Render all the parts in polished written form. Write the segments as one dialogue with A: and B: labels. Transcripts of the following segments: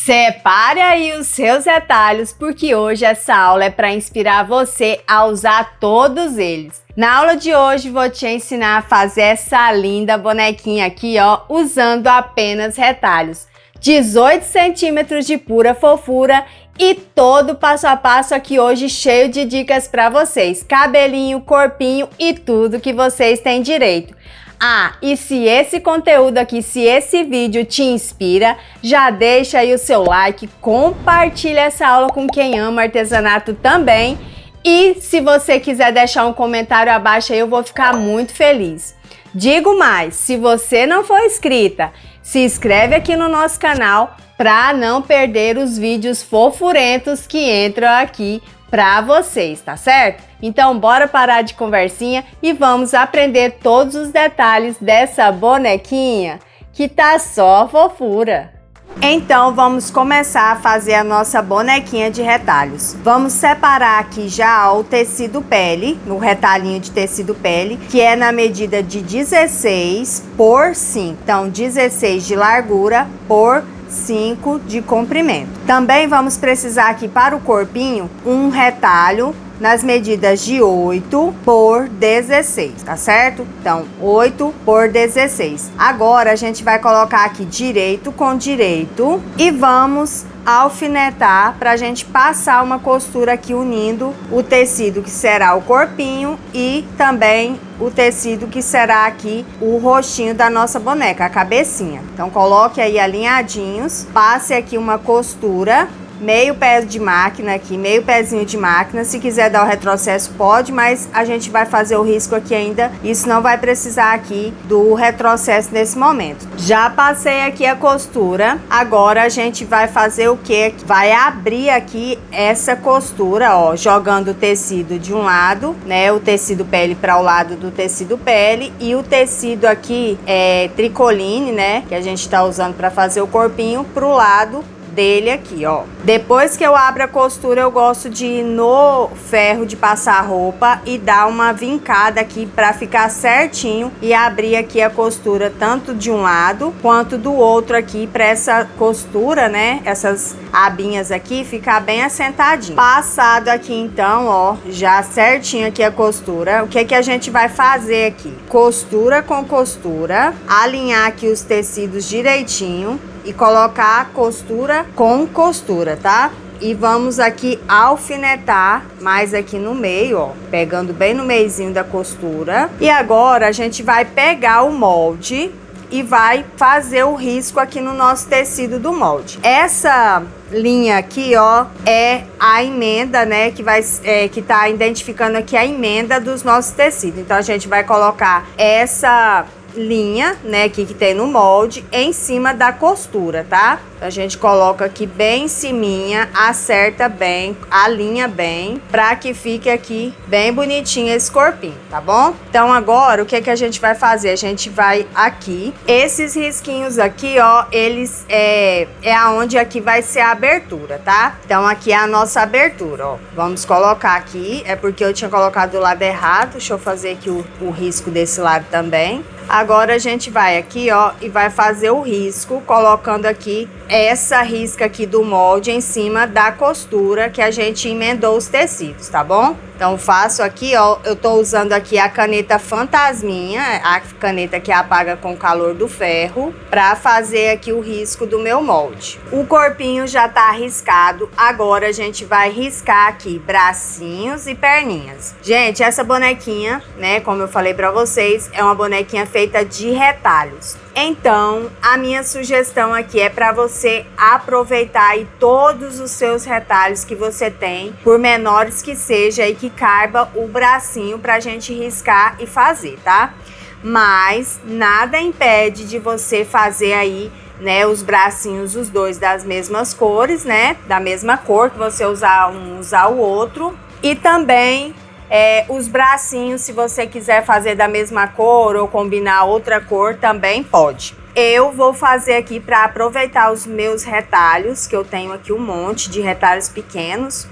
A: Separe aí os seus retalhos, porque hoje essa aula é para inspirar você a usar todos eles. Na aula de hoje vou te ensinar a fazer essa linda bonequinha aqui, ó, usando apenas retalhos. 18 centímetros de pura fofura e todo passo a passo aqui hoje cheio de dicas para vocês. Cabelinho, corpinho e tudo que vocês têm direito. Ah, e se esse conteúdo aqui, se esse vídeo te inspira, já deixa aí o seu like, compartilha essa aula com quem ama artesanato também. E se você quiser deixar um comentário abaixo aí, eu vou ficar muito feliz. Digo mais, se você não for inscrita, se inscreve aqui no nosso canal para não perder os vídeos fofurentos que entram aqui para vocês, tá certo? Então bora parar de conversinha e vamos aprender todos os detalhes dessa bonequinha que tá só fofura. Então vamos começar a fazer a nossa bonequinha de retalhos. Vamos separar aqui já o tecido pele, no retalhinho de tecido pele, que é na medida de 16 por 5. Então 16 de largura por 5 de comprimento. Também vamos precisar aqui para o corpinho um retalho nas medidas de 8 por 16, tá certo? Então 8 por 16. Agora a gente vai colocar aqui direito com direito e vamos alfinetar para a gente passar uma costura aqui unindo o tecido que será o corpinho e também o tecido que será aqui o rostinho da nossa boneca, a cabecinha. Então coloque aí alinhadinhos, passe aqui uma costura, meio pé de máquina aqui, meio pezinho de máquina. Se quiser dar o retrocesso pode, mas a gente vai fazer o risco aqui ainda, isso não vai precisar aqui do retrocesso nesse momento. Já passei aqui a costura, agora a gente vai fazer o que? Vai abrir aqui essa costura, ó, jogando o tecido de um lado, né, o tecido pele para o lado do tecido pele e o tecido aqui é tricoline, né, que a gente tá usando para fazer o corpinho, pro lado dele aqui, ó. Depois que eu abro a costura, eu gosto de ir no ferro de passar roupa e dar uma vincada aqui para ficar certinho e abrir aqui a costura tanto de um lado quanto do outro aqui, para essa costura, né, essas abinhas aqui ficar bem assentadinho. Passado aqui então, ó, já certinho aqui a costura, o que que a gente vai fazer aqui? Costura com costura, alinhar aqui os tecidos direitinho e colocar a costura com costura, tá? E vamos aqui alfinetar mais aqui no meio, ó, pegando bem no meiozinho da costura. E agora a gente vai pegar o molde e vai fazer o risco aqui no nosso tecido do molde. Essa linha aqui, ó, é a emenda, né, que tá identificando aqui a emenda dos nossos tecidos. Então a gente vai colocar essa linha, né, aqui que tem no molde, em cima da costura, tá? A gente coloca aqui bem em ciminha, acerta bem, alinha bem, pra que fique aqui bem bonitinho esse corpinho, tá bom? Então agora, o que que a gente vai fazer? A gente vai aqui, esses risquinhos aqui, ó, eles é aonde aqui vai ser a abertura, tá? Então aqui é a nossa abertura, ó. Vamos colocar aqui, é porque eu tinha colocado do lado errado, deixa eu fazer aqui o risco desse lado também. Agora a gente vai aqui, ó, e vai fazer o risco, colocando aqui essa risca aqui do molde em cima da costura que a gente emendou os tecidos, tá bom? Então faço aqui, ó, eu tô usando aqui a caneta Fantasminha, a caneta que apaga com o calor do ferro, pra fazer aqui o risco do meu molde. O corpinho já tá riscado, agora a gente vai riscar aqui bracinhos e perninhas. Gente, essa bonequinha, né, como eu falei pra vocês, é uma bonequinha feita de retalhos. Então, a minha sugestão aqui é para você aproveitar aí todos os seus retalhos que você tem, por menores que seja, e que caiba o bracinho pra gente riscar e fazer, tá? Mas nada impede de você fazer aí, né, os bracinhos, os dois das mesmas cores, né? Da mesma cor, que você usar um, usar o outro. E também os bracinhos, se você quiser fazer da mesma cor ou combinar outra cor, também pode. Eu vou fazer aqui para aproveitar os meus retalhos, que eu tenho aqui um monte de retalhos pequenos.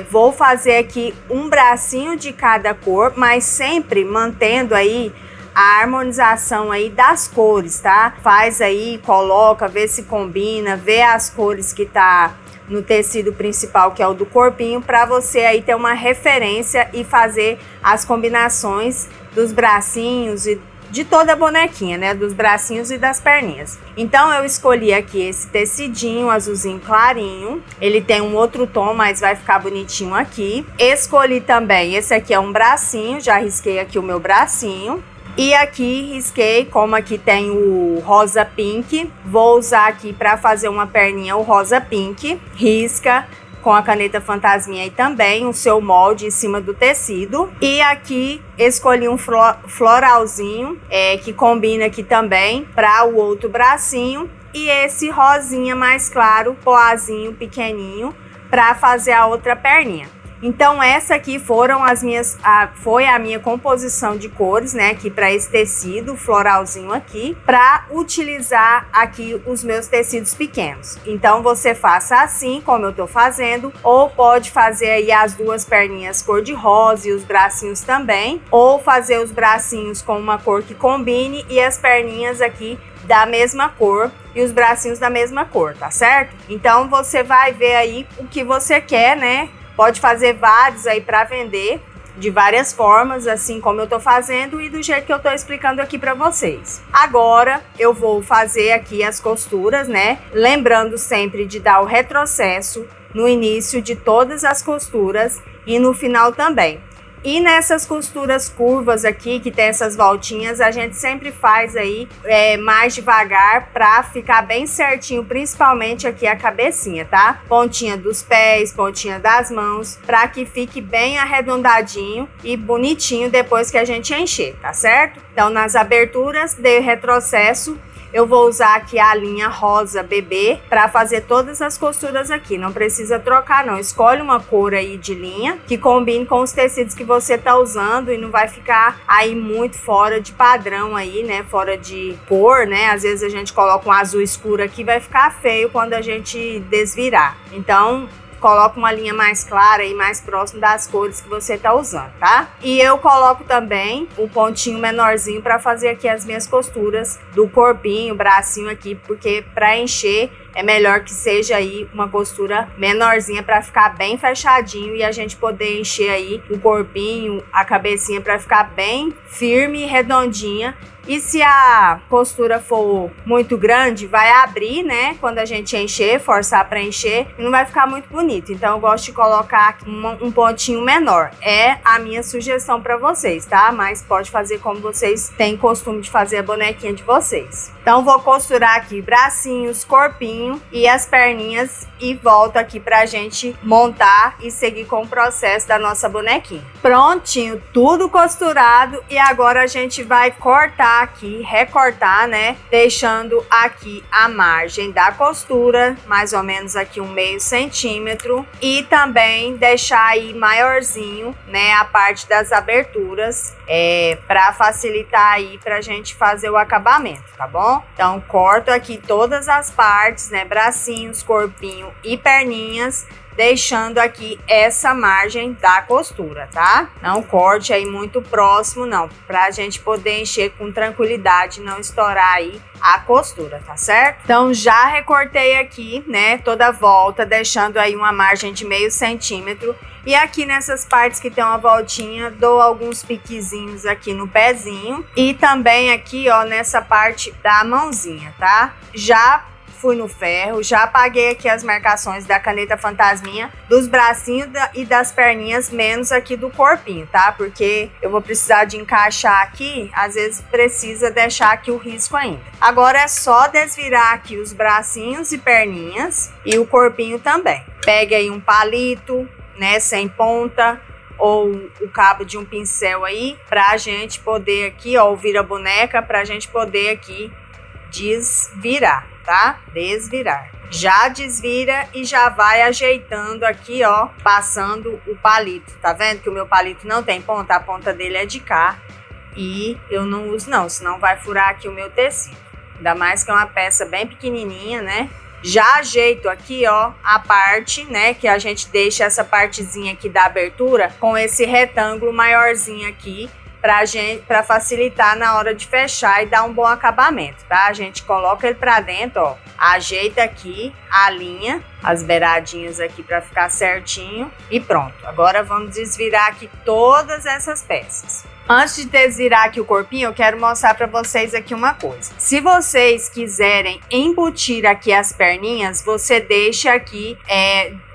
A: Vou fazer aqui um bracinho de cada cor, mas sempre mantendo aí a harmonização aí das cores, tá? Faz aí, coloca, vê se combina, vê as cores que tá no tecido principal, que é o do corpinho, para você aí ter uma referência e fazer as combinações dos bracinhos e de toda a bonequinha, né? Dos bracinhos e das perninhas. Então eu escolhi aqui esse tecidinho azulzinho clarinho. Ele tem um outro tom, mas vai ficar bonitinho aqui. Escolhi também, esse aqui é um bracinho, já risquei aqui o meu bracinho. E aqui risquei, como aqui tem o rosa pink, vou usar aqui para fazer uma perninha o rosa pink. Risca com a caneta fantasminha aí também o seu molde em cima do tecido. E aqui escolhi um floralzinho que combina aqui também para o outro bracinho. E esse rosinha mais claro, poazinho pequenininho, para fazer a outra perninha. Então essa aqui foram as minhas, foi a minha composição de cores, né, aqui para esse tecido floralzinho aqui, para utilizar aqui os meus tecidos pequenos. Então você faça assim como eu tô fazendo, ou pode fazer aí as duas perninhas cor de rosa e os bracinhos também, ou fazer os bracinhos com uma cor que combine e as perninhas aqui da mesma cor e os bracinhos da mesma cor, tá certo? Então você vai ver aí o que você quer, né? Pode fazer vários aí para vender de várias formas, assim como eu tô fazendo e do jeito que eu tô explicando aqui para vocês. Agora eu vou fazer aqui as costuras, né? Lembrando sempre de dar o retrocesso no início de todas as costuras e no final também. E nessas costuras curvas aqui, que tem essas voltinhas, a gente sempre faz aí mais devagar pra ficar bem certinho, principalmente aqui a cabecinha, tá? Pontinha dos pés, pontinha das mãos, pra que fique bem arredondadinho e bonitinho depois que a gente encher, tá certo? Então, nas aberturas, dei retrocesso. Eu vou usar aqui a linha rosa bebê para fazer todas as costuras aqui. Não precisa trocar não. Escolhe uma cor aí de linha que combine com os tecidos que você tá usando e não vai ficar aí muito fora de padrão aí, né? Fora de cor, né? Às vezes a gente coloca um azul escuro aqui, vai ficar feio quando a gente desvirar. Então, coloca uma linha mais clara e mais próximo das cores que você tá usando, tá? E eu coloco também o pontinho menorzinho para fazer aqui as minhas costuras do corpinho, bracinho aqui, porque para encher é melhor que seja aí uma costura menorzinha para ficar bem fechadinho e a gente poder encher aí o corpinho, a cabecinha para ficar bem firme e redondinha. E se a costura for muito grande, vai abrir, né? Quando a gente encher, forçar para encher, e não vai ficar muito bonito. Então eu gosto de colocar aqui um pontinho menor. É a minha sugestão para vocês, tá? Mas pode fazer como vocês têm costume de fazer a bonequinha de vocês. Então vou costurar aqui bracinhos, corpinho e as perninhas e volto aqui pra gente montar e seguir com o processo da nossa bonequinha. Prontinho, tudo costurado e agora a gente vai cortar aqui, recortar, né? Deixando aqui a margem da costura, mais ou menos aqui um meio centímetro e também deixar aí maiorzinho, né? A parte das aberturas, para facilitar aí pra gente fazer o acabamento, tá bom? Então corto aqui todas as partes, né? Bracinhos, corpinho e perninhas, deixando aqui essa margem da costura, tá? Não corte aí muito próximo, não, pra gente poder encher com tranquilidade, não estourar aí a costura, tá certo? Então já recortei aqui, né, toda a volta, deixando aí uma margem de meio centímetro. E aqui nessas partes que tem uma voltinha, dou alguns piquezinhos aqui no pezinho. E também aqui, ó, nessa parte da mãozinha, tá? Já fui no ferro, já apaguei aqui as marcações da caneta fantasminha, dos bracinhos e das perninhas, menos aqui do corpinho, tá? Porque eu vou precisar de encaixar aqui, às vezes precisa deixar aqui o risco ainda. Agora é só desvirar aqui os bracinhos e perninhas e o corpinho também. Pegue aí um palito, né, sem ponta, ou o cabo de um pincel aí, pra gente poder aqui, ó, o vira-boneca, pra gente poder aqui desvirar, tá? Desvirar. Já desvira e já vai ajeitando aqui, ó, passando o palito. Tá vendo que o meu palito não tem ponta? A ponta dele é de cá e eu não uso não, senão vai furar aqui o meu tecido. Ainda mais que é uma peça bem pequenininha, né? Já ajeito aqui, ó, a parte, né, que a gente deixa essa partezinha aqui da abertura com esse retângulo maiorzinho aqui, para facilitar na hora de fechar e dar um bom acabamento, tá? A gente coloca ele para dentro, ó, ajeita aqui, alinha as beiradinhas aqui para ficar certinho e pronto. Agora vamos desvirar aqui todas essas peças. Antes de desvirar aqui o corpinho, eu quero mostrar para vocês aqui uma coisa. Se vocês quiserem embutir aqui as perninhas, você deixa aqui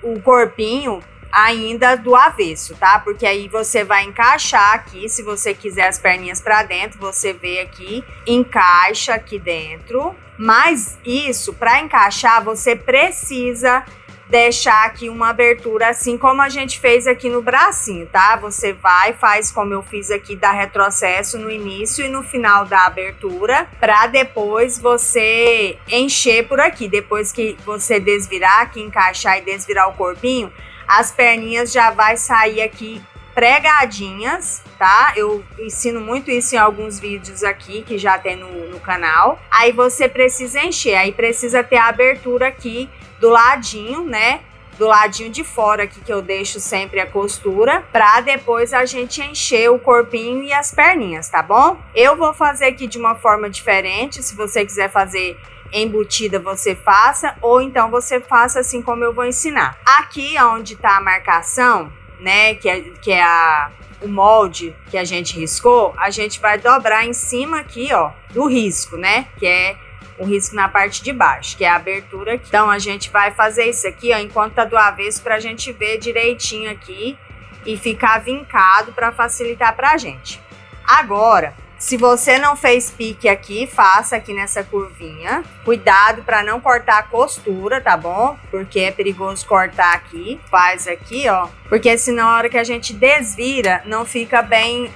A: o corpinho ainda do avesso, tá? Porque aí você vai encaixar aqui, se você quiser as perninhas para dentro, você vê aqui, encaixa aqui dentro. Mas isso, para encaixar, você precisa deixar aqui uma abertura, assim como a gente fez aqui no bracinho, tá? Você vai, faz como eu fiz aqui, dá retrocesso no início e no final da abertura, para depois você encher por aqui. Depois que você desvirar aqui, encaixar e desvirar o corpinho, as perninhas já vai sair aqui pregadinhas, tá? Eu ensino muito isso em alguns vídeos aqui que já tem no canal. Aí você precisa encher, aí precisa ter a abertura aqui do ladinho, né? Do ladinho de fora aqui que eu deixo sempre a costura, pra depois a gente encher o corpinho e as perninhas, tá bom? Eu vou fazer aqui de uma forma diferente, se você quiser fazer embutida você faça, ou então você faça assim como eu vou ensinar. Aqui onde tá a marcação, né, que é o molde que a gente riscou, a gente vai dobrar em cima aqui, ó, do risco, né, que é o risco na parte de baixo, que é a abertura aqui. Então a gente vai fazer isso aqui, ó, enquanto tá do avesso, pra gente ver direitinho aqui e ficar vincado para facilitar pra gente. Agora, se você não fez pique aqui, faça aqui nessa curvinha. Cuidado para não cortar a costura, tá bom? Porque é perigoso cortar aqui. Faz aqui, ó. Porque senão na hora que a gente desvira, não fica bem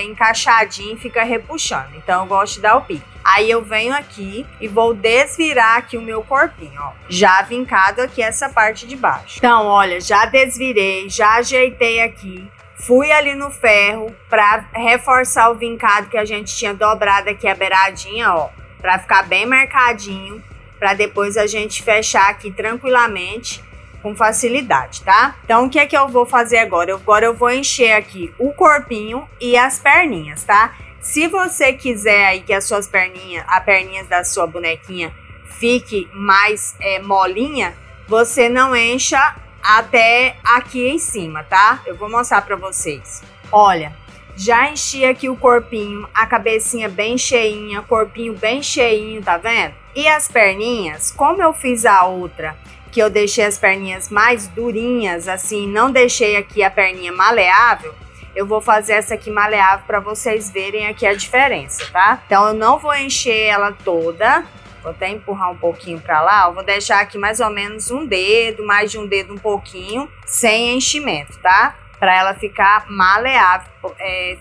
A: encaixadinho, fica repuxando. Então eu gosto de dar o pique. Aí eu venho aqui e vou desvirar aqui o meu corpinho, ó. Já vincado aqui essa parte de baixo. Então, olha, já desvirei, já ajeitei aqui. Fui ali no ferro para reforçar o vincado que a gente tinha dobrado aqui a beiradinha, ó, para ficar bem marcadinho, para depois a gente fechar aqui tranquilamente, com facilidade, tá? Então, o que é que eu vou fazer agora? Agora eu vou encher aqui o corpinho e as perninhas, tá? Se você quiser aí que as suas perninhas, as perninhas da sua bonequinha fique mais molinha, você não encha até aqui em cima, tá? Eu vou mostrar pra vocês. Olha, já enchi aqui o corpinho, a cabecinha bem cheinha, corpinho bem cheinho, tá vendo? E as perninhas, como eu fiz a outra, que eu deixei as perninhas mais durinhas, assim, não deixei aqui a perninha maleável, eu vou fazer essa aqui maleável pra vocês verem aqui a diferença, tá? Então, eu não vou encher ela toda. Vou até empurrar um pouquinho pra lá, eu vou deixar aqui mais ou menos um dedo, mais de um dedo um pouquinho, sem enchimento, tá? Pra ela ficar maleável,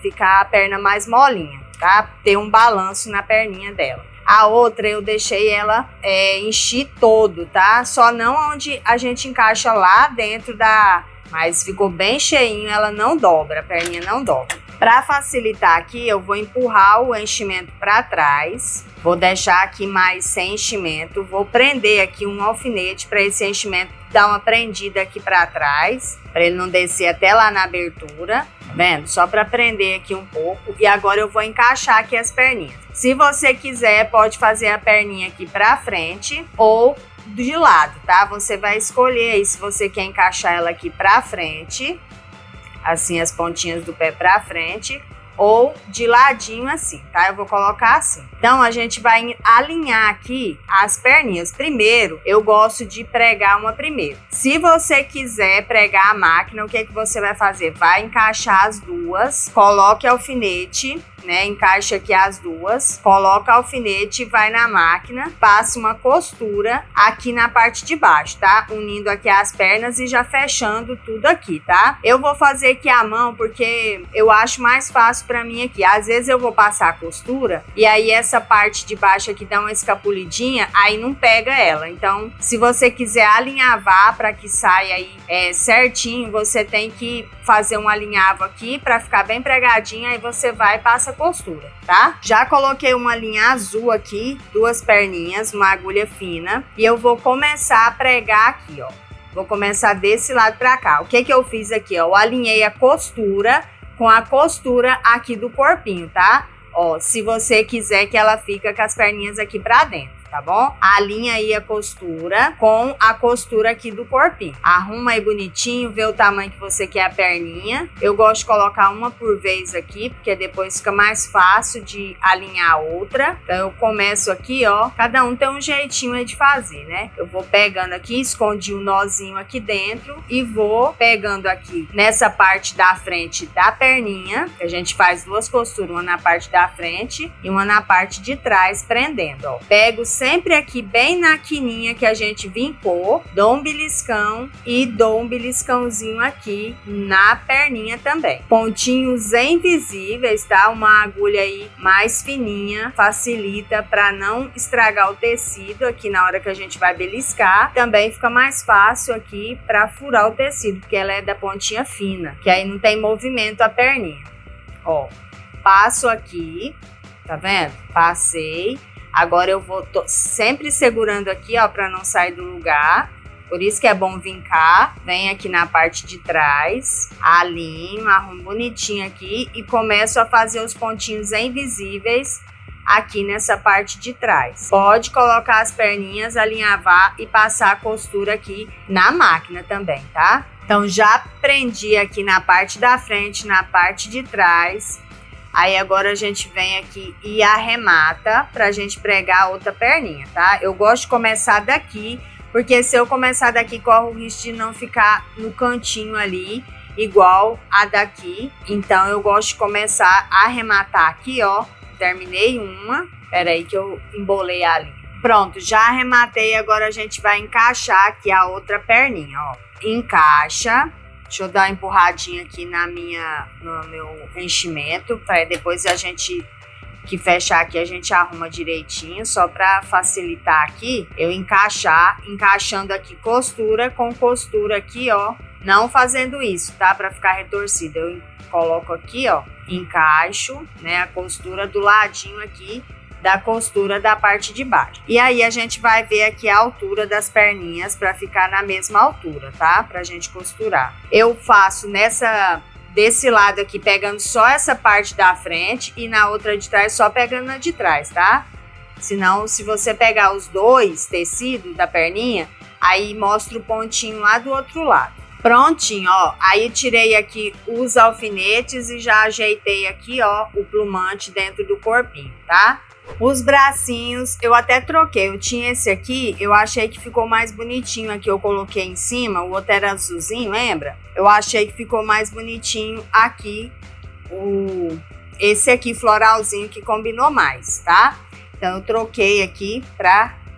A: ficar a perna mais molinha, tá? Ter um balanço na perninha dela. A outra eu deixei ela encher todo, tá? Só não onde a gente encaixa lá dentro da... Mas ficou bem cheinho, ela não dobra, a perninha não dobra. Para facilitar aqui, eu vou empurrar o enchimento para trás. Vou deixar aqui mais sem enchimento. Vou prender aqui um alfinete para esse enchimento dar uma prendida aqui para trás, para ele não descer até lá na abertura. Tá vendo? Só para prender aqui um pouco. E agora eu vou encaixar aqui as perninhas. Se você quiser, pode fazer a perninha aqui para frente ou de lado, tá? Você vai escolher aí se você quer encaixar ela aqui pra frente, assim, as pontinhas do pé pra frente, ou de ladinho assim, tá? Eu vou colocar assim. Então, a gente vai alinhar aqui as perninhas. Primeiro, eu gosto de pregar uma primeiro. Se você quiser pregar a máquina, o que é que você vai fazer? Vai encaixar as duas, coloque alfinete, né? Encaixa aqui as duas, coloca alfinete e vai na máquina, passa uma costura aqui na parte de baixo, tá? Unindo aqui as pernas e já fechando tudo aqui, tá? Eu vou fazer aqui a mão porque eu acho mais fácil pra mim aqui. Às vezes eu vou passar a costura e aí essa parte de baixo aqui dá uma escapulidinha, aí não pega ela. Então, se você quiser alinhavar para que saia aí certinho, você tem que fazer um alinhavo aqui para ficar bem pregadinho, aí você vai e passa costura, tá? Já coloquei uma linha azul aqui, duas perninhas, uma agulha fina, e eu vou começar a pregar aqui, ó. Vou começar desse lado pra cá. O que que eu fiz aqui, ó? Eu alinhei a costura com a costura aqui do corpinho, tá? Ó, se você quiser que ela fique com as perninhas aqui pra dentro, tá bom? Alinha aí a costura com a costura aqui do corpinho. Arruma aí bonitinho, vê o tamanho que você quer a perninha. Eu gosto de colocar uma por vez aqui, porque depois fica mais fácil de alinhar a outra. Então eu começo aqui, ó, cada um tem um jeitinho aí de fazer, né? Eu vou pegando aqui, escondi o nozinho aqui dentro e vou pegando aqui nessa parte da frente da perninha, que a gente faz duas costuras, uma na parte da frente e uma na parte de trás, prendendo, ó. Pego sempre aqui bem na quininha que a gente vincou, dou um beliscão e dou um beliscãozinho aqui na perninha também. Pontinhos invisíveis, tá? Uma agulha aí mais fininha, facilita para não estragar o tecido aqui na hora que a gente vai beliscar. Também fica mais fácil aqui para furar o tecido, porque ela é da pontinha fina, que aí não tem movimento a perninha. Ó, passo aqui, tá vendo? Passei. Agora eu vou sempre segurando aqui, ó, para não sair do lugar. Por isso que é bom vincar. Vem aqui na parte de trás, alinho, arrumo bonitinho aqui e começo a fazer os pontinhos invisíveis aqui nessa parte de trás. Pode colocar as perninhas, alinhavar e passar a costura aqui na máquina também, tá? Então já prendi aqui na parte da frente, na parte de trás. Aí agora a gente vem aqui e arremata pra gente pregar a outra perninha, tá? Eu gosto de começar daqui, porque se eu começar daqui, corre o risco de não ficar no cantinho ali, igual a daqui. Então eu gosto de começar a arrematar aqui, ó. Terminei uma, peraí que eu embolei a linha. Pronto, já arrematei, agora a gente vai encaixar aqui a outra perninha, ó. Encaixa. Deixa eu dar uma empurradinha aqui no meu enchimento, para depois a gente que fechar aqui a gente arruma direitinho, só para facilitar aqui, eu encaixando aqui costura com costura aqui, ó, não fazendo isso, tá? Para ficar retorcida, eu coloco aqui, ó, encaixo, né, a costura do ladinho aqui da costura da parte de baixo. E aí a gente vai ver aqui a altura das perninhas para ficar na mesma altura, tá? Pra gente costurar. Eu faço desse lado aqui pegando só essa parte da frente e na outra de trás só pegando a de trás, tá? Senão, se você pegar os dois tecidos da perninha, aí mostra o pontinho lá do outro lado. Prontinho, ó, aí tirei aqui os alfinetes e já ajeitei aqui, ó, o plumante dentro do corpinho, tá? Os bracinhos, eu até troquei, eu tinha esse aqui, eu achei que ficou mais bonitinho aqui, eu coloquei em cima, o outro era azulzinho, lembra? Eu achei que ficou mais bonitinho aqui, esse aqui floralzinho que combinou mais, tá? Então eu troquei aqui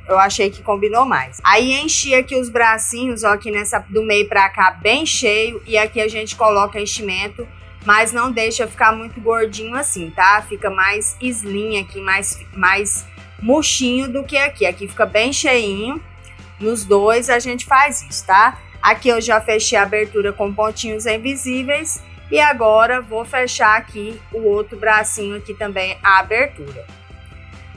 A: eu achei que combinou mais. Aí enchi aqui os bracinhos, ó, aqui do meio pra cá bem cheio, e aqui a gente coloca enchimento, mas não deixa ficar muito gordinho assim, tá? Fica mais slim aqui, mais murchinho do que aqui. Aqui fica bem cheinho. Nos dois a gente faz isso, tá? Aqui eu já fechei a abertura com pontinhos invisíveis. E agora vou fechar aqui o outro bracinho aqui também, a abertura.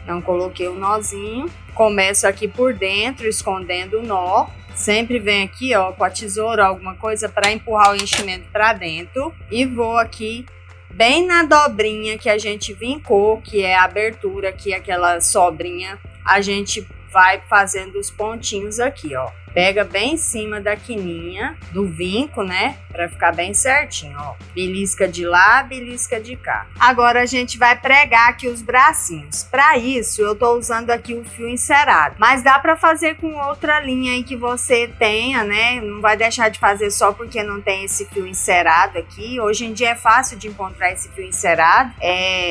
A: Então coloquei o nozinho. Começo aqui por dentro, escondendo o nó. Sempre vem aqui, ó, com a tesoura, alguma coisa para empurrar o enchimento para dentro. E vou aqui bem na dobrinha que a gente vincou, que é a abertura aqui, aquela sobrinha. A gente vai fazendo os pontinhos aqui, ó. Pega bem em cima da quininha, do vinco, né? Pra ficar bem certinho, ó. Belisca de lá, belisca de cá. Agora a gente vai pregar aqui os bracinhos. Pra isso, eu tô usando aqui o fio encerado. Mas dá pra fazer com outra linha aí que você tenha, né? Não vai deixar de fazer só porque não tem esse fio encerado aqui. Hoje em dia é fácil de encontrar esse fio encerado.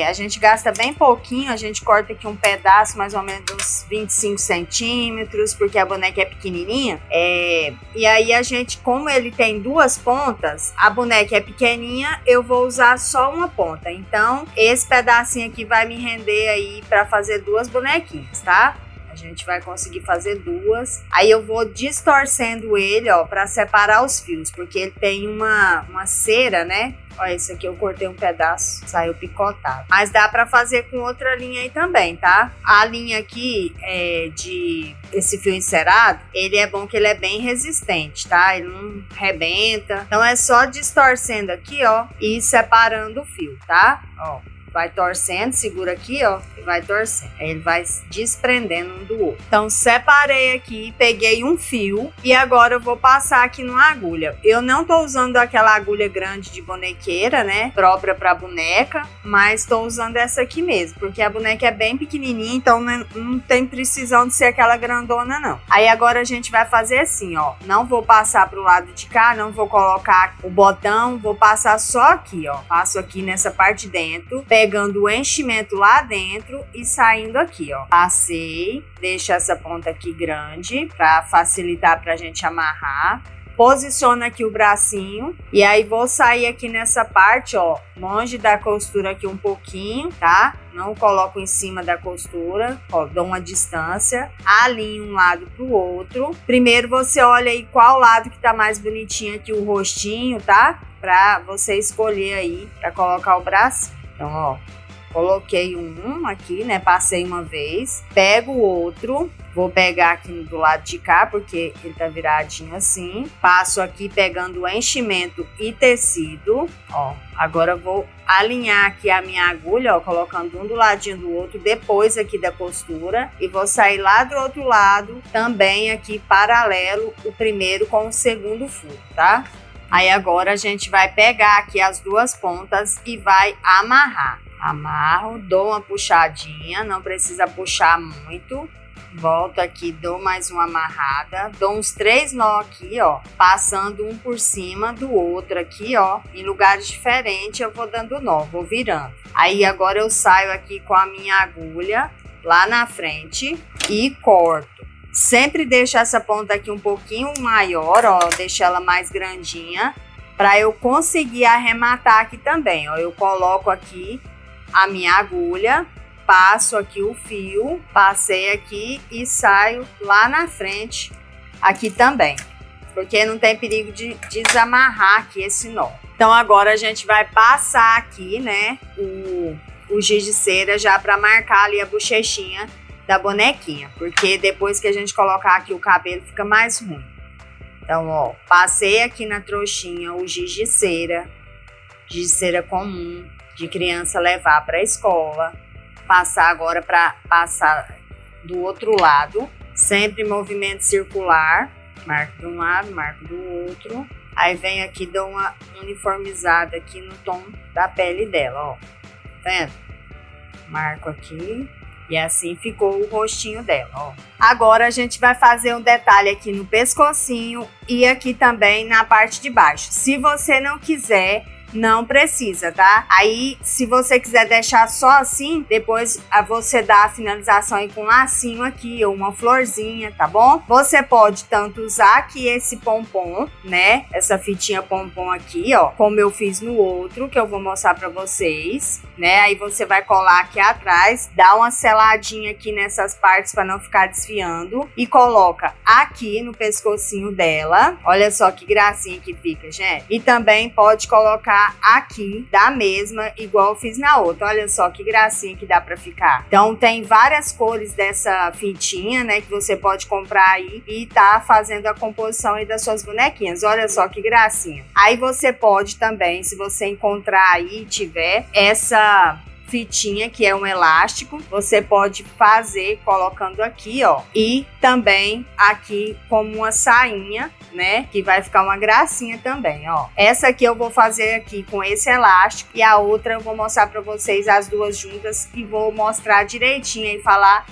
A: A gente gasta bem pouquinho. A gente corta aqui um pedaço, mais ou menos uns 25 centímetros, porque a boneca é pequenininha. E aí a gente, como ele tem duas pontas, a boneca é pequenininha, eu vou usar só uma ponta. Então, esse pedacinho aqui vai me render aí para fazer duas bonequinhas, tá? A A gente vai conseguir fazer 2. Aí eu vou distorcendo ele, ó, pra separar os fios, porque ele tem uma cera, né? Olha, esse aqui eu cortei um pedaço, saiu picotado. Mas dá pra fazer com outra linha aí também, tá? A linha aqui esse fio encerado, ele é bom que ele é bem resistente, tá? Ele não rebenta. Então é só distorcendo aqui, ó, e separando o fio, tá? Ó. Vai torcendo, segura aqui, ó, e vai torcendo. Aí ele vai desprendendo um do outro. Então, separei aqui, peguei um fio e agora eu vou passar aqui numa agulha. Eu não tô usando aquela agulha grande de bonequeira, né, própria pra boneca, mas tô usando essa aqui mesmo, porque a boneca é bem pequenininha, então não tem precisão de ser aquela grandona, não. Aí agora a gente vai fazer assim, ó, não vou passar pro lado de cá, não vou colocar o botão, vou passar só aqui, ó. Passo aqui nessa parte de dentro, pegando o enchimento lá dentro e saindo aqui, ó. Passei, deixa essa ponta aqui grande para facilitar pra gente amarrar. Posiciona aqui o bracinho e aí vou sair aqui nessa parte, ó, longe da costura aqui um pouquinho, tá? Não coloco em cima da costura, ó, dou uma distância, alinho um lado pro outro. Primeiro você olha aí qual lado que tá mais bonitinho aqui o rostinho, tá? Pra você escolher aí pra colocar o braço. Então, ó, coloquei um aqui, né? Passei uma vez, pego o outro, vou pegar aqui do lado de cá, porque ele tá viradinho assim. Passo aqui pegando o enchimento e tecido, ó. Agora vou alinhar aqui a minha agulha, ó, colocando um do ladinho do outro, depois aqui da costura. E vou sair lá do outro lado, também aqui paralelo, o primeiro com o segundo furo, tá? Aí agora a gente vai pegar aqui as duas pontas e vai amarrar. Amarro, dou uma puxadinha, não precisa puxar muito. Volto aqui, dou mais uma amarrada, dou uns 3 nó aqui, ó, passando um por cima do outro aqui, ó, em lugares diferentes eu vou dando nó, vou virando. Aí agora eu saio aqui com a minha agulha lá na frente e corto. Sempre deixo essa ponta aqui um pouquinho maior, ó, deixo ela mais grandinha, para eu conseguir arrematar aqui também, ó. Eu coloco aqui a minha agulha, passo aqui o fio, passei aqui e saio lá na frente aqui também, porque não tem perigo de desamarrar aqui esse nó. Então agora a gente vai passar aqui, né, o giz de cera já para marcar ali a bochechinha da bonequinha, porque depois que a gente colocar aqui o cabelo fica mais ruim. Então, ó, passei aqui na trouxinha o giz de cera comum, de criança levar para a escola. Passar agora para passar do outro lado, sempre movimento circular, marco de um lado, marco do outro. Aí venho aqui, dou uma uniformizada aqui no tom da pele dela, ó, tá vendo? Marco aqui. E assim ficou o rostinho dela, ó. Agora a gente vai fazer um detalhe aqui no pescocinho e aqui também na parte de baixo. Se você não quiser, não precisa, tá? Aí, se você quiser deixar só assim, depois você dá a finalização aí com um lacinho aqui ou uma florzinha, tá bom? Você pode tanto usar aqui esse pompom, né? Essa fitinha pompom aqui, ó, como eu fiz no outro, que eu vou mostrar pra vocês, né? Aí você vai colar aqui atrás, dá uma seladinha aqui nessas partes pra não ficar desfiando e coloca aqui no pescocinho dela. Olha só que gracinha que fica, gente. E também pode colocar aqui da mesma, igual eu fiz na outra. Olha só que gracinha que dá pra ficar. Então tem várias cores dessa fitinha, né, que você pode comprar aí e tá fazendo a composição aí das suas bonequinhas. Olha só que gracinha. Aí você pode também, se você encontrar aí e tiver essa fitinha que é um elástico, você pode fazer colocando aqui, ó, e também aqui como uma sainha, né, que vai ficar uma gracinha também, ó. Essa aqui eu vou fazer aqui com esse elástico e a outra eu vou mostrar pra vocês as duas juntas e vou mostrar direitinho e falar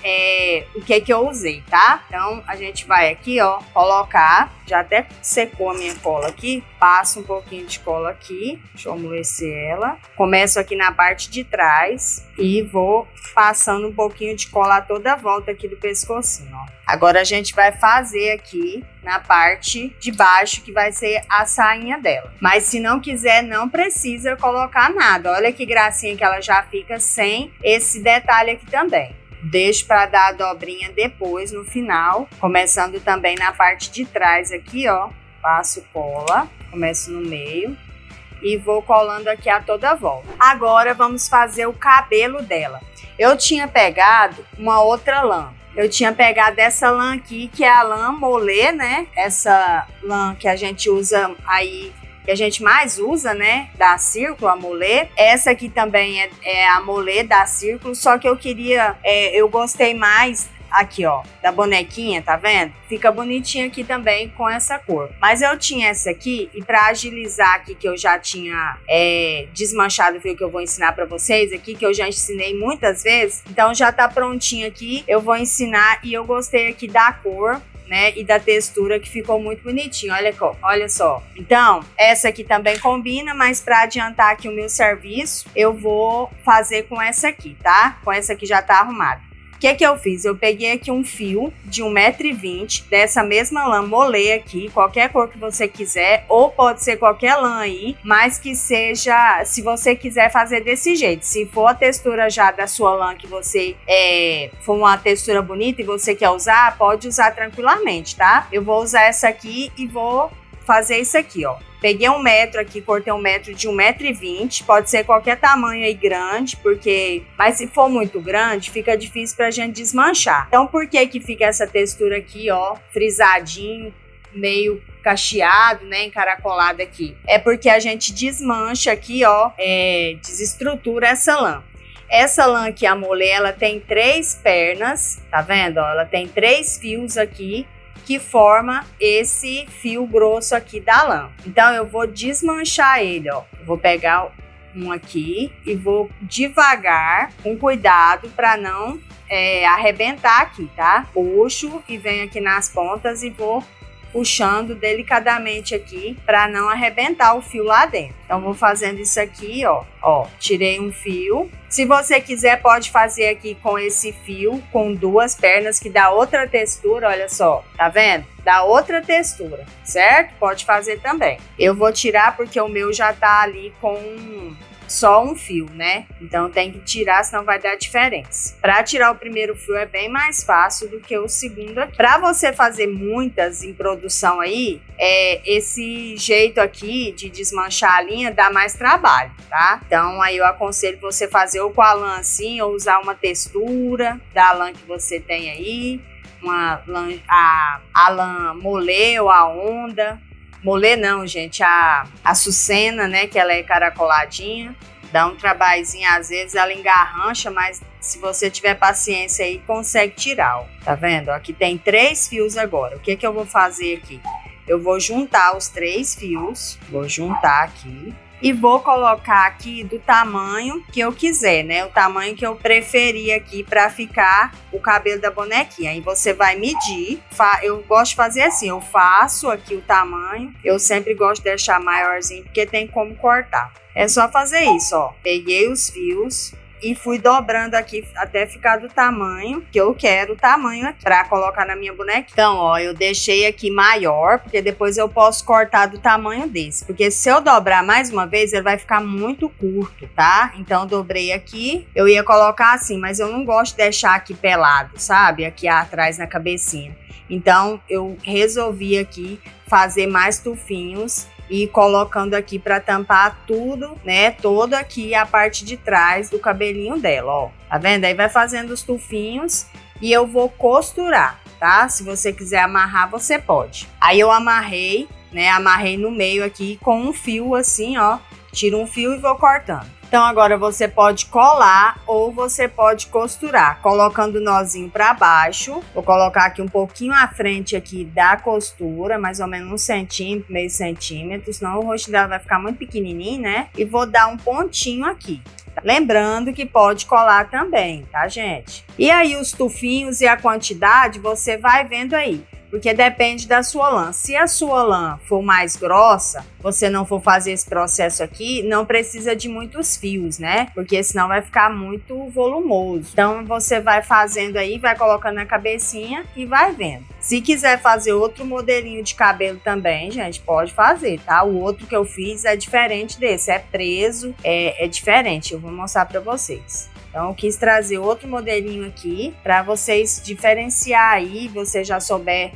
A: o que eu usei, tá? Então a gente vai aqui, ó, colocar, já até secou a minha cola aqui, passo um pouquinho de cola aqui, deixa eu amolecer ela, começo aqui na parte de trás e vou passando um pouquinho de cola toda a volta aqui do pescocinho, ó. Agora a gente vai fazer aqui na parte de baixo, que vai ser a sainha dela. Mas se não quiser, não precisa colocar nada. Olha que gracinha que ela já fica sem esse detalhe aqui também. Deixo para dar a dobrinha depois, no final, começando também na parte de trás aqui, ó. Passo cola, começo no meio e vou colando aqui a toda volta. Agora vamos fazer o cabelo dela. Eu tinha pegado uma outra lã. Eu tinha pegado essa lã aqui, que é a lã molê, né? Essa lã que a gente usa aí, que a gente mais usa, né? Da Círculo, a molê. Essa aqui também é a molê da Círculo, só que eu gostei mais aqui, ó, da bonequinha, tá vendo? Fica bonitinha aqui também com essa cor. Mas eu tinha essa aqui e pra agilizar aqui, que eu já tinha desmanchado o fio que eu vou ensinar pra vocês aqui, que eu já ensinei muitas vezes, então já tá prontinho aqui, eu vou ensinar e eu gostei aqui da cor, né, e da textura, que ficou muito bonitinho, olha só. Então, essa aqui também combina, mas para adiantar aqui o meu serviço, eu vou fazer com essa aqui, tá? Com essa aqui já tá arrumada. O que eu fiz? Eu peguei aqui um fio de 1,20 m dessa mesma lã molê aqui, qualquer cor que você quiser, ou pode ser qualquer lã aí, mas que seja, se você quiser fazer desse jeito. Se for a textura já da sua lã, que você for uma textura bonita e você quer usar, pode usar tranquilamente, tá? Eu vou usar essa aqui e vou fazer isso aqui, ó. Peguei 1 metro aqui, cortei 1 metro de 1,20 m, pode ser qualquer tamanho aí grande, mas se for muito grande, fica difícil pra gente desmanchar. Então, por que que fica essa textura aqui, ó, frisadinho, meio cacheado, né, encaracolado aqui? É porque a gente desmancha aqui, ó, desestrutura essa lã. Essa lã aqui, a molê, ela tem 3 pernas, tá vendo, ó? Ela tem 3 fios aqui, que forma esse fio grosso aqui da lã. Então eu vou desmanchar ele, ó. Eu vou pegar um aqui e vou devagar, com cuidado, para não arrebentar aqui, tá? Puxo e venho aqui nas pontas e vou puxando delicadamente aqui para não arrebentar o fio lá dentro. Então vou fazendo isso aqui, ó. Ó, tirei um fio. Se você quiser, pode fazer aqui com esse fio, com 2 pernas, que dá outra textura, olha só, tá vendo? Dá outra textura, certo? Pode fazer também. Eu vou tirar porque o meu já tá ali com só um fio, né? Então tem que tirar, senão vai dar diferença. Para tirar o primeiro fio é bem mais fácil do que o segundo aqui. Para você fazer muitas em produção aí, esse jeito aqui de desmanchar a linha dá mais trabalho, tá? Então aí eu aconselho você fazer ou com a lã assim, ou usar uma textura da lã que você tem aí, a lã molê ou a onda. Molê não, gente, a açucena, né, que ela é caracoladinha, dá um trabalhozinho, às vezes ela engarrancha, mas se você tiver paciência aí, consegue tirar, ó. Tá vendo? Aqui tem 3 fios agora. O que que eu vou fazer aqui? Eu vou juntar os 3 fios, vou juntar aqui e vou colocar aqui do tamanho que eu quiser, né? O tamanho que eu preferir aqui para ficar o cabelo da bonequinha. Aí você vai medir. Eu gosto de fazer assim, eu faço aqui o tamanho. Eu sempre gosto de deixar maiorzinho porque tem como cortar. É só fazer isso, ó. Peguei os fios e fui dobrando aqui até ficar do tamanho que eu quero, o tamanho aqui, pra colocar na minha bonequinha. Então, ó, eu deixei aqui maior, porque depois eu posso cortar do tamanho desse. Porque se eu dobrar mais uma vez, ele vai ficar muito curto, tá? Então, eu dobrei aqui. Eu ia colocar assim, mas eu não gosto de deixar aqui pelado, sabe? Aqui atrás na cabecinha. Então, eu resolvi aqui fazer mais tufinhos e colocando aqui para tampar tudo, né? Todo aqui a parte de trás do cabelinho dela, ó. Tá vendo? Aí vai fazendo os tufinhos e eu vou costurar, tá? Se você quiser amarrar, você pode. Aí eu amarrei, né? Amarrei no meio aqui com um fio assim, ó. Tiro um fio e vou cortando. Então agora você pode colar ou você pode costurar, colocando o nozinho para baixo. Vou colocar aqui um pouquinho à frente aqui da costura, mais ou menos 1 centímetro, meio centímetro, senão o rosto dela vai ficar muito pequenininho, né? E vou dar um pontinho aqui. Lembrando que pode colar também, tá, gente? E aí os tufinhos e a quantidade você vai vendo aí, porque depende da sua lã. Se a sua lã for mais grossa, você não for fazer esse processo aqui, não precisa de muitos fios, né? Porque senão vai ficar muito volumoso. Então você vai fazendo aí, vai colocando na cabecinha e vai vendo. Se quiser fazer outro modelinho de cabelo também, gente, pode fazer, tá? O outro que eu fiz é diferente desse, é preso, é diferente. Eu vou mostrar pra vocês.
B: Então, eu quis trazer outro modelinho aqui para vocês diferenciar aí, você já souber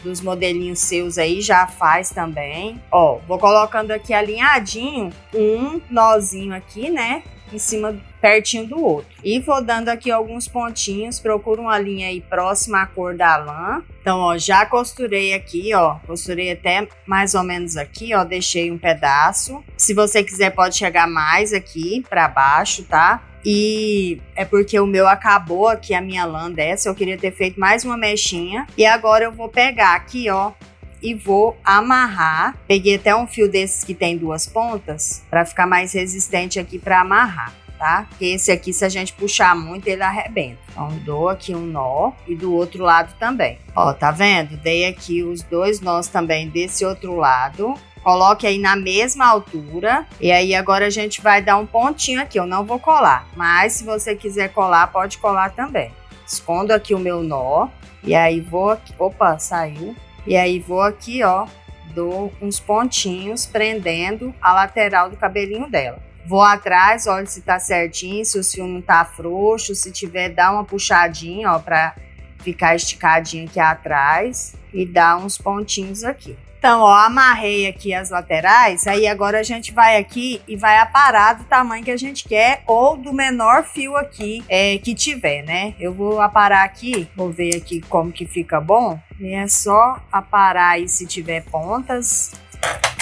B: dos modelinhos seus aí, já faz também. Ó, vou colocando aqui alinhadinho um nozinho aqui, né? Em cima, pertinho do outro. E vou dando aqui alguns pontinhos, procura uma linha aí próxima à cor da lã. Então, ó, já costurei aqui, ó, costurei até mais ou menos aqui, ó, deixei um pedaço. Se você quiser pode chegar mais aqui pra baixo, tá? E é porque o meu acabou aqui, a minha lã dessa, eu queria ter feito mais uma mechinha. E agora eu vou pegar aqui, ó, e vou amarrar. Peguei até um fio desses que tem duas pontas, para ficar mais resistente aqui para amarrar, tá? Porque esse aqui, se a gente puxar muito, ele arrebenta. Então, dou aqui um nó e do outro lado também. Ó, tá vendo? Dei aqui os dois nós também desse outro lado. Coloque aí na mesma altura. E aí agora a gente vai dar um pontinho aqui. Eu não vou colar, mas se você quiser colar, pode colar também. Escondo aqui o meu nó. E aí vou aqui. Opa, saiu. E aí vou aqui, ó. Dou uns pontinhos prendendo a lateral do cabelinho dela. Vou atrás, olha se tá certinho, se o fio não tá frouxo. Se tiver, dá uma puxadinha, ó, pra ficar esticadinho aqui atrás. E dá uns pontinhos aqui. Então, ó, amarrei aqui as laterais, aí agora a gente vai aqui e vai aparar do tamanho que a gente quer ou do menor fio aqui que tiver, né? Eu vou aparar aqui, vou ver aqui como que fica bom. E é só aparar aí se tiver pontas.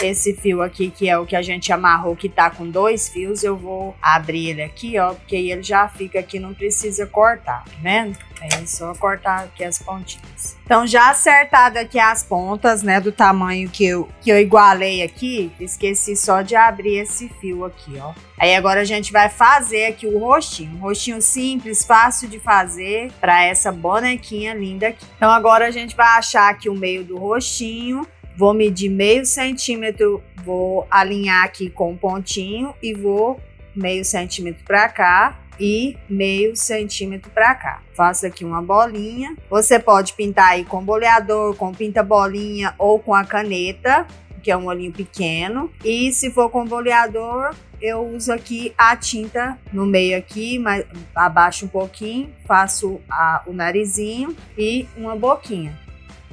B: Esse fio aqui, que é o que a gente amarrou, que tá com dois fios, eu vou abrir ele aqui, ó, porque aí ele já fica aqui, não precisa cortar, tá vendo? É só cortar aqui as pontinhas. Então, já acertado aqui as pontas, né, do tamanho que eu igualei aqui, esqueci só de abrir esse fio aqui, ó. Aí agora a gente vai fazer aqui o rostinho. Um rostinho simples, fácil de fazer para essa bonequinha linda aqui. Então, agora a gente vai achar aqui o meio do rostinho. Vou medir meio centímetro, vou alinhar aqui com um pontinho e vou meio centímetro para cá e meio centímetro para cá. Faço aqui uma bolinha. Você pode pintar aí com boleador, com pinta-bolinha ou com a caneta, que é um olhinho pequeno. E se for com boleador, eu uso aqui a tinta no meio aqui, mas abaixo um pouquinho, faço o narizinho e uma boquinha.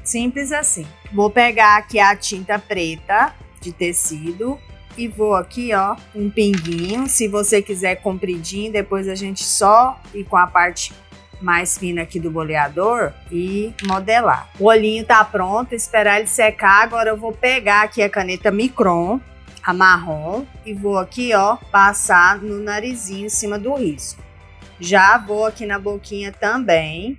B: Simples assim. Vou pegar aqui a tinta preta de tecido e vou aqui, ó, um pinguinho. Se você quiser compridinho, depois a gente só ir com a parte mais fina aqui do boleador e modelar. O olhinho tá pronto, esperar ele secar. Agora eu vou pegar aqui a caneta Micron, a marrom, e vou aqui, ó, passar no narizinho em cima do risco. Já vou aqui na boquinha também.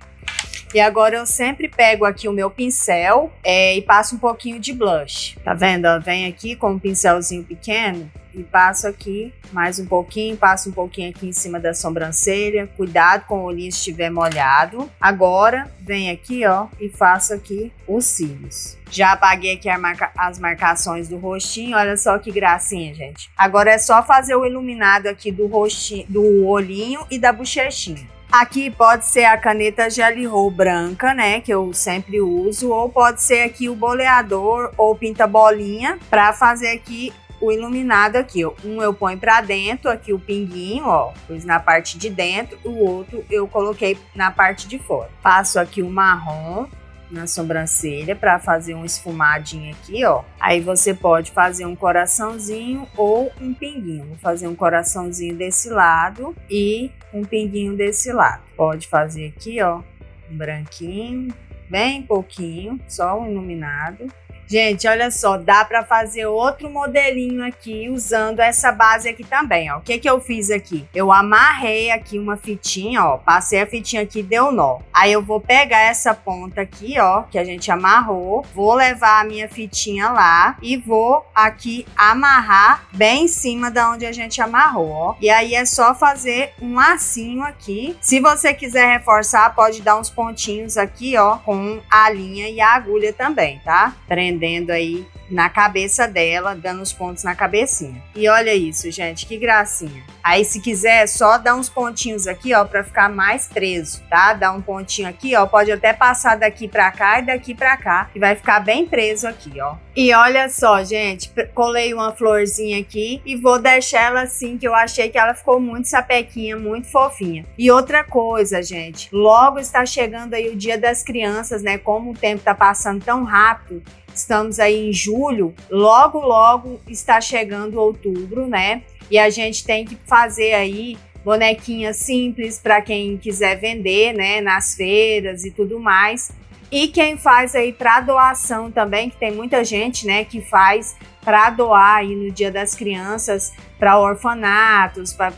B: E agora eu sempre pego aqui o meu pincel e passo um pouquinho de blush. Tá vendo? Ó, vem aqui com um pincelzinho pequeno e passo aqui mais um pouquinho, passo um pouquinho aqui em cima da sobrancelha. Cuidado com o olhinho se estiver molhado. Agora, vem aqui, ó, e faço aqui os cílios. Já apaguei aqui as marcações do rostinho. Olha só que gracinha, gente. Agora é só fazer o iluminado aqui do rostinho, do olhinho e da bochechinha. Aqui pode ser a caneta Gelly Roll branca, né, que eu sempre uso, ou pode ser aqui o boleador ou pinta-bolinha para fazer aqui o iluminado aqui, ó. Um eu ponho para dentro, aqui o pinguinho, ó, pus na parte de dentro, o outro eu coloquei na parte de fora. Passo aqui o marrom na sobrancelha para fazer um esfumadinho aqui, ó. Aí você pode fazer um coraçãozinho ou um pinguinho. Vou fazer um coraçãozinho desse lado e um pinguinho desse lado. Pode fazer aqui, ó, um branquinho, bem pouquinho, só um iluminado. Gente, olha só, dá para fazer outro modelinho aqui usando essa base aqui também, ó. O que que eu fiz aqui? Eu amarrei aqui uma fitinha, ó, passei a fitinha aqui, deu nó. Aí eu vou pegar essa ponta aqui, ó, que a gente amarrou, vou levar a minha fitinha lá e vou aqui amarrar bem em cima da onde a gente amarrou, ó. E aí é só fazer um lacinho aqui. Se você quiser reforçar, pode dar uns pontinhos aqui, ó, com a linha e a agulha também, tá? Prender prendendo aí na cabeça dela, dando os pontos na cabecinha. E olha isso, gente, que gracinha. Aí, se quiser, só dá uns pontinhos aqui, ó, pra ficar mais preso, tá? Dá um pontinho aqui, ó, pode até passar daqui pra cá e daqui pra cá, que vai ficar bem preso aqui, ó. E olha só, gente, colei uma florzinha aqui e vou deixar ela assim, que eu achei que ela ficou muito sapequinha, muito fofinha. E outra coisa, gente, logo está chegando aí o Dia das Crianças, né? Como o tempo tá passando tão rápido, estamos aí em julho, logo está chegando outubro, né? E a gente tem que fazer aí bonequinhas simples para quem quiser vender, né? Nas feiras e tudo mais. E quem faz aí para doação também, que tem muita gente, né, que faz para doar aí no Dia das Crianças para orfanatos, para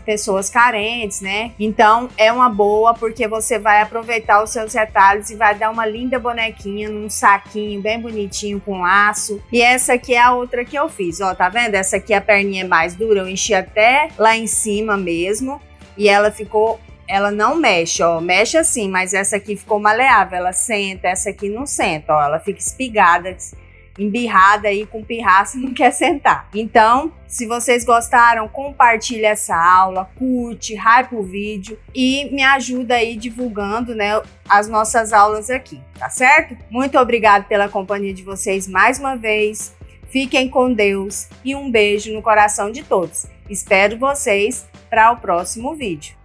B: pessoas carentes, né? Então é uma boa, porque você vai aproveitar os seus retalhos e vai dar uma linda bonequinha num saquinho bem bonitinho com laço. E essa aqui é a outra que eu fiz, ó, tá vendo? Essa aqui a perninha é mais dura, eu enchi até lá em cima mesmo e ela ficou... Ela não mexe, ó, mexe assim, mas essa aqui ficou maleável, ela senta, essa aqui não senta, ó, ela fica espigada, embirrada aí com pirraça, não quer sentar. Então, se vocês gostaram, compartilha essa aula, curte, hype o vídeo e me ajuda aí divulgando, né, as nossas aulas aqui, tá certo? Muito obrigada pela companhia de vocês mais uma vez, fiquem com Deus e um beijo no coração de todos. Espero vocês para o próximo vídeo.